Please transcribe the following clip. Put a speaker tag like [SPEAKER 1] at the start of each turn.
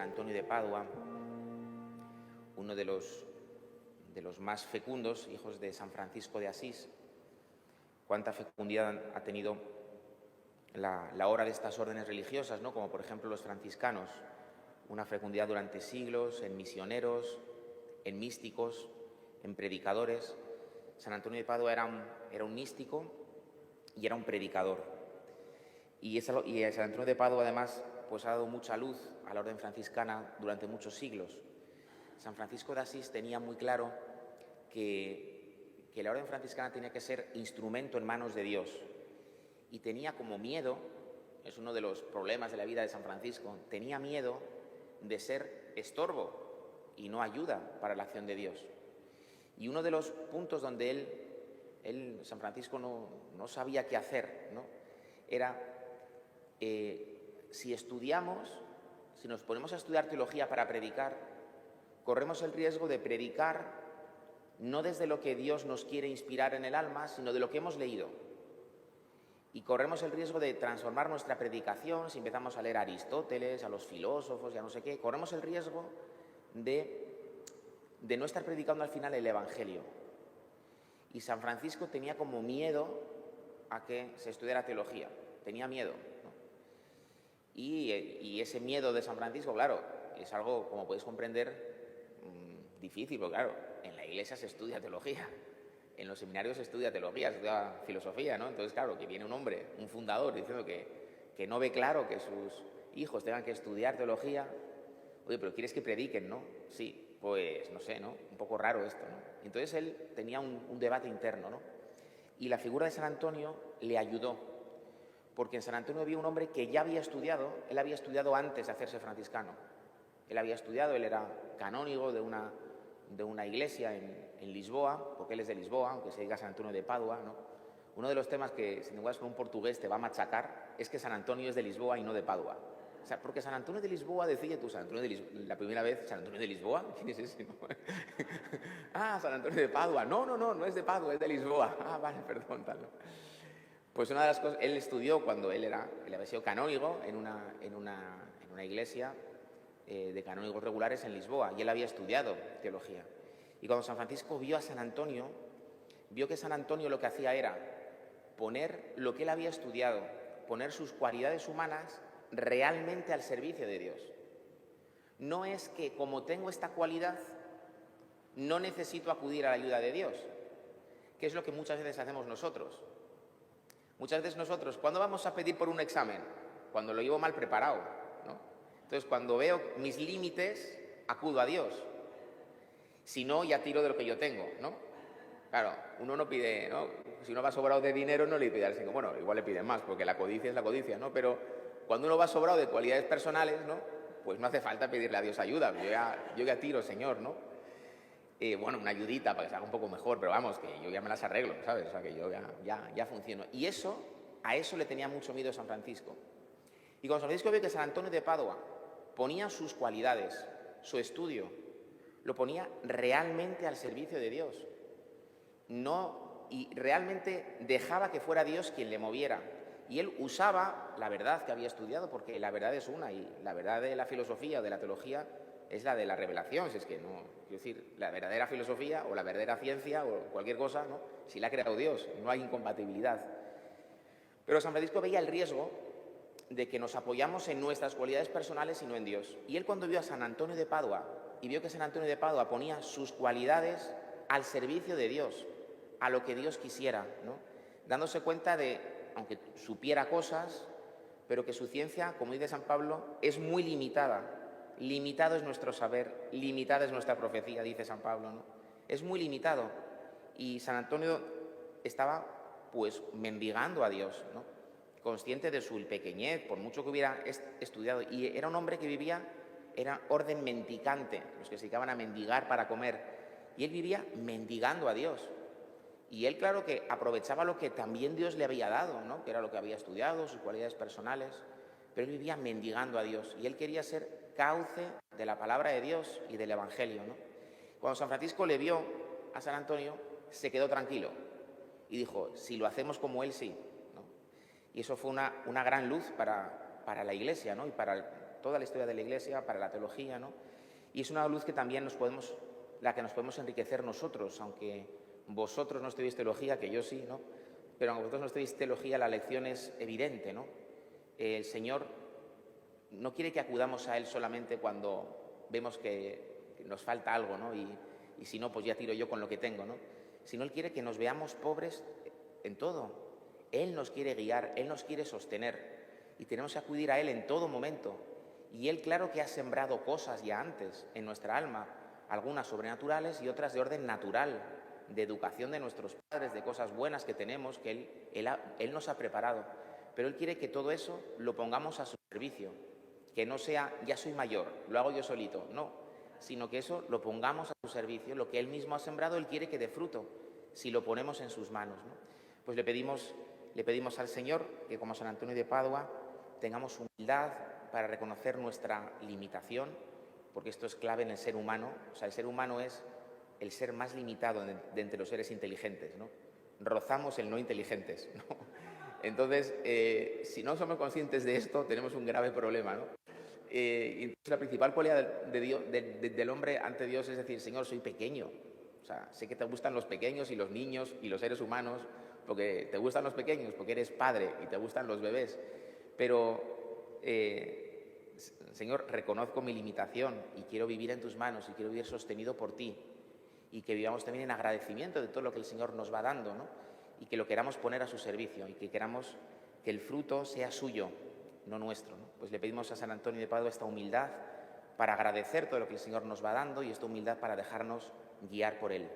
[SPEAKER 1] San Antonio de Padua, uno de los más fecundos, hijos de San Francisco de Asís. Cuánta fecundidad ha tenido la obra de estas órdenes religiosas, ¿no? Como por ejemplo los franciscanos, una fecundidad durante siglos en misioneros, en místicos, en predicadores. San Antonio de Padua era un místico y era un predicador. Y San Antonio de Padua además pues ha dado mucha luz a la orden franciscana durante muchos siglos. San Francisco de Asís tenía muy claro que la orden franciscana tenía que ser instrumento en manos de Dios, y tenía como miedo, es uno de los problemas de la vida de San Francisco, tenía miedo de ser estorbo y no ayuda para la acción de Dios. Y uno de los puntos donde San Francisco no sabía qué hacer, ¿no? Era si nos ponemos a estudiar teología para predicar, corremos el riesgo de predicar no desde lo que Dios nos quiere inspirar en el alma, sino de lo que hemos leído. Y corremos el riesgo de transformar nuestra predicación, si empezamos a leer a Aristóteles, a los filósofos, ya no sé qué, corremos el riesgo de no estar predicando al final el Evangelio. Y San Francisco tenía como miedo a que se estudiara teología, tenía miedo, ¿no? Y ese miedo de San Francisco, claro, es algo, como podéis comprender, difícil, porque claro, en la iglesia se estudia teología, en los seminarios se estudia teología, se estudia filosofía, ¿no? Entonces, claro, que viene un hombre, un fundador, diciendo que no ve claro que sus hijos tengan que estudiar teología. Oye, pero ¿quieres que prediquen, no? Sí, pues no sé, ¿no? Un poco raro esto, ¿no? Entonces él tenía un debate interno, ¿no? Y la figura de San Antonio le ayudó, porque en San Antonio había un hombre que ya había estudiado, él había estudiado antes de hacerse franciscano. Él había estudiado, él era canónigo de una iglesia en Lisboa, porque él es de Lisboa, aunque se diga San Antonio de Padua, ¿no? Uno de los temas que, si igual con un portugués te va a machacar, es que San Antonio es de Lisboa y no de Padua. O sea, porque San Antonio de Lisboa, decía tú, San Antonio de Lisboa, la primera vez, San Antonio de Lisboa, ¿quién es ese? San Antonio de Padua, no es de Padua, es de Lisboa. Vale, perdón, tal. Pues una de las cosas, él estudió cuando él había sido canónigo en una iglesia de canónigos regulares en Lisboa, y él había estudiado teología. Y cuando San Francisco vio a San Antonio, vio que San Antonio lo que hacía era poner lo que él había estudiado, poner sus cualidades humanas realmente al servicio de Dios. No es que como tengo esta cualidad, no necesito acudir a la ayuda de Dios, que es lo que muchas veces hacemos nosotros. Muchas veces nosotros, ¿cuándo vamos a pedir por un examen? Cuando lo llevo mal preparado, ¿no? Entonces, cuando veo mis límites, acudo a Dios. Si no, ya tiro de lo que yo tengo, ¿no? Claro, uno no pide, ¿no? Si uno va sobrado de dinero, no le pide al Señor. Bueno, igual le piden más, porque la codicia es la codicia, ¿no? Pero cuando uno va sobrado de cualidades personales, ¿no? Pues no hace falta pedirle a Dios ayuda. Yo ya tiro, Señor, ¿no? Bueno, una ayudita para que se haga un poco mejor, pero vamos, que yo ya me las arreglo, ¿sabes? O sea, que yo ya funciono. Y a eso le tenía mucho miedo San Francisco. Y cuando San Francisco vio que San Antonio de Padua ponía sus cualidades, su estudio, lo ponía realmente al servicio de Dios. Y realmente dejaba que fuera Dios quien le moviera. Y él usaba la verdad que había estudiado, porque la verdad es una, y la verdad de la filosofía o de la teología es la de la revelación. Si es que no, quiero decir, la verdadera filosofía o la verdadera ciencia o cualquier cosa, ¿no? Si la ha creado Dios, no hay incompatibilidad. Pero San Francisco veía el riesgo de que nos apoyamos en nuestras cualidades personales y no en Dios. Y él, cuando vio a San Antonio de Padua y vio que San Antonio de Padua ponía sus cualidades al servicio de Dios, a lo que Dios quisiera, ¿no? Dándose cuenta de, aunque supiera cosas, pero que su ciencia, como dice San Pablo, es muy limitada. Limitado es nuestro saber, limitada es nuestra profecía, dice San Pablo, ¿no? Es muy limitado. Y San Antonio estaba, pues, mendigando a Dios, ¿no? Consciente de su pequeñez, por mucho que hubiera estudiado. Y era un hombre que era orden mendicante, los que se dedicaban a mendigar para comer. Y él vivía mendigando a Dios. Y él, claro, que aprovechaba lo que también Dios le había dado, ¿no? Que era lo que había estudiado, sus cualidades personales. Pero él vivía mendigando a Dios. Y él quería ser cauce de la palabra de Dios y del Evangelio, ¿no? Cuando San Francisco le vio a San Antonio, se quedó tranquilo. Y dijo, si lo hacemos como él, sí, ¿no? Y eso fue una gran luz para la Iglesia, ¿no? Y para toda la historia de la Iglesia, para la teología, ¿no? Y es una luz que también la que nos podemos enriquecer nosotros, aunque vosotros no estudiéis teología, que yo sí, ¿no? Pero aunque vosotros no estudiéis teología, la lección es evidente, ¿no? El Señor no quiere que acudamos a Él solamente cuando vemos que nos falta algo, ¿no? Y si no, pues ya tiro yo con lo que tengo, ¿no? Sino Él quiere que nos veamos pobres en todo. Él nos quiere guiar, Él nos quiere sostener y tenemos que acudir a Él en todo momento. Y Él, claro que ha sembrado cosas ya antes en nuestra alma, algunas sobrenaturales y otras de orden natural, de educación de nuestros padres, de cosas buenas que tenemos, que Él nos ha preparado. Pero Él quiere que todo eso lo pongamos a su servicio, que no sea, ya soy mayor, lo hago yo solito, no, sino que eso lo pongamos a su servicio, lo que Él mismo ha sembrado, Él quiere que dé fruto, si lo ponemos en sus manos, ¿no? Pues le pedimos al Señor que, como San Antonio de Padua, tengamos humildad para reconocer nuestra limitación, porque esto es clave en el ser humano. O sea, el ser humano es el ser más limitado de entre los seres inteligentes, ¿no? Rozamos el no inteligentes, ¿no? Entonces, si no somos conscientes de esto, tenemos un grave problema, ¿no? Y entonces la principal cualidad del hombre ante Dios es decir, Señor, soy pequeño. O sea, sé que te gustan los pequeños y los niños y los seres humanos, porque te gustan los pequeños, porque eres padre y te gustan los bebés. Pero, Señor, reconozco mi limitación y quiero vivir en tus manos y quiero vivir sostenido por ti. Y que vivamos también en agradecimiento de todo lo que el Señor nos va dando, ¿no? Y que lo queramos poner a su servicio y que queramos que el fruto sea suyo, no nuestro, ¿no? Pues le pedimos a San Antonio de Padua esta humildad para agradecer todo lo que el Señor nos va dando y esta humildad para dejarnos guiar por Él.